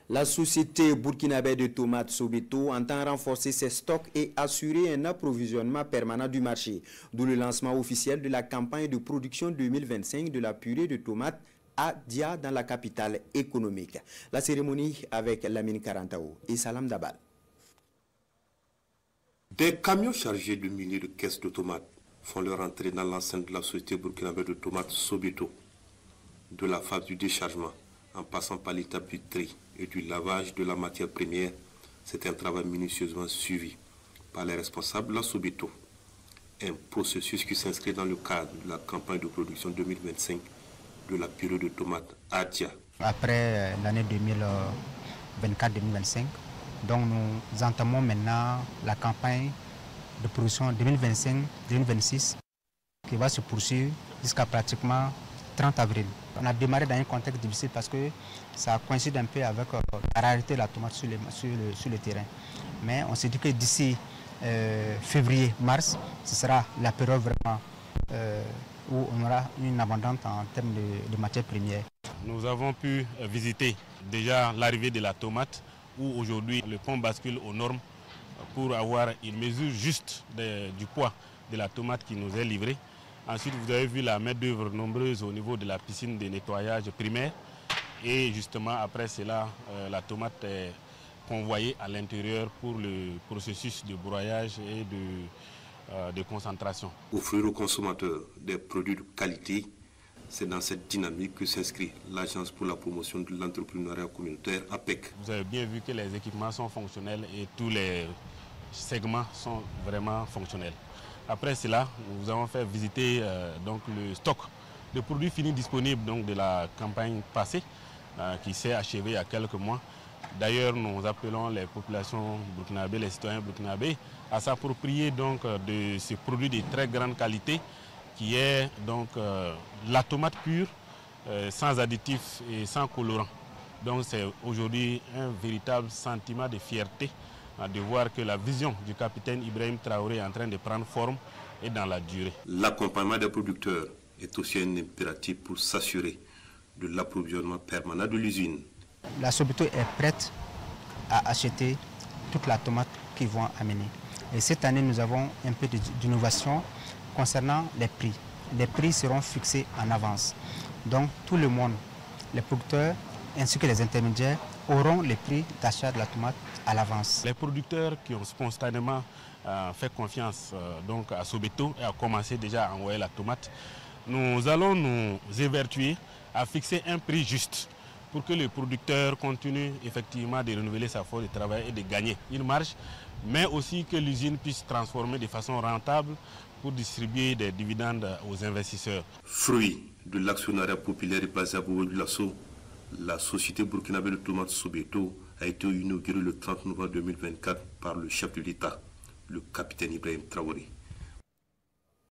La société burkinabé de tomates Sobeto entend renforcer ses stocks et assurer un approvisionnement permanent du marché, d'où le lancement officiel de la campagne de production 2025 de la purée de tomates à Dia dans la capitale économique. La cérémonie avec Lamine Karantao et Salam Dabal. Des camions chargés de milliers de caisses de tomates font leur entrée dans l'enceinte de la société burkinabé de tomates Sobeto. De la phase du déchargement, en passant par l'étape du tri et du lavage de la matière première, c'est un travail minutieusement suivi par les responsables de la Sobeto. Un processus qui s'inscrit dans le cadre de la campagne de production 2025 de la purée de tomates Adia. Après l'année 2024-2025, donc nous entamons maintenant la campagne de production 2025-2026 qui va se poursuivre jusqu'à pratiquement 30 avril. On a démarré dans un contexte difficile parce que ça coïncide un peu avec la rareté de la tomate sur le terrain. Mais on s'est dit que d'ici février-mars, ce sera la période vraiment où on aura une abondance en termes de matières premières. Nous avons pu visiter déjà l'arrivée de la tomate où aujourd'hui le pont bascule aux normes pour avoir une mesure juste du poids de la tomate qui nous est livrée. Ensuite, vous avez vu la main-d'œuvre nombreuse au niveau de la piscine de nettoyage primaire. Et justement, après cela, la tomate est convoyée à l'intérieur pour le processus de broyage et de concentration. Offrir aux consommateurs des produits de qualité, c'est dans cette dynamique que s'inscrit l'Agence pour la promotion de l'entrepreneuriat communautaire APEC. Vous avez bien vu que les équipements sont fonctionnels et tous les segments sont vraiment fonctionnels. Après cela, nous avons fait visiter donc le stock de produits finis disponibles donc, de la campagne passée qui s'est achevée il y a quelques mois. D'ailleurs, nous appelons les populations burkinabées, les citoyens burkinabés à s'approprier donc de ces produits de très grande qualité qui est donc la tomate pure, sans additifs et sans colorants. Donc c'est aujourd'hui un véritable sentiment de fierté de voir que la vision du capitaine Ibrahim Traoré est en train de prendre forme et dans la durée. L'accompagnement des producteurs est aussi un impératif pour s'assurer de l'approvisionnement permanent de l'usine. La Sobeto est prête à acheter toute la tomate qu'ils vont amener. Et cette année, nous avons un peu d'innovation concernant les prix. Les prix seront fixés en avance. Donc tout le monde, les producteurs ainsi que les intermédiaires, auront les prix d'achat de la tomate à l'avance. Les producteurs qui ont spontanément fait confiance donc à Sobeto et a commencé déjà à envoyer la tomate, nous allons nous évertuer à fixer un prix juste pour que le producteur continue effectivement de renouveler sa force de travail et de gagner une marge, mais aussi que l'usine puisse transformer de façon rentable pour distribuer des dividendes aux investisseurs. Fruit de l'actionnariat populaire et basé à Bobo-Dioulasso, la société burkinabé de tomates Sobeto a été inaugurée le 30 novembre 2024 par le chef de l'État, le capitaine Ibrahim Traoré.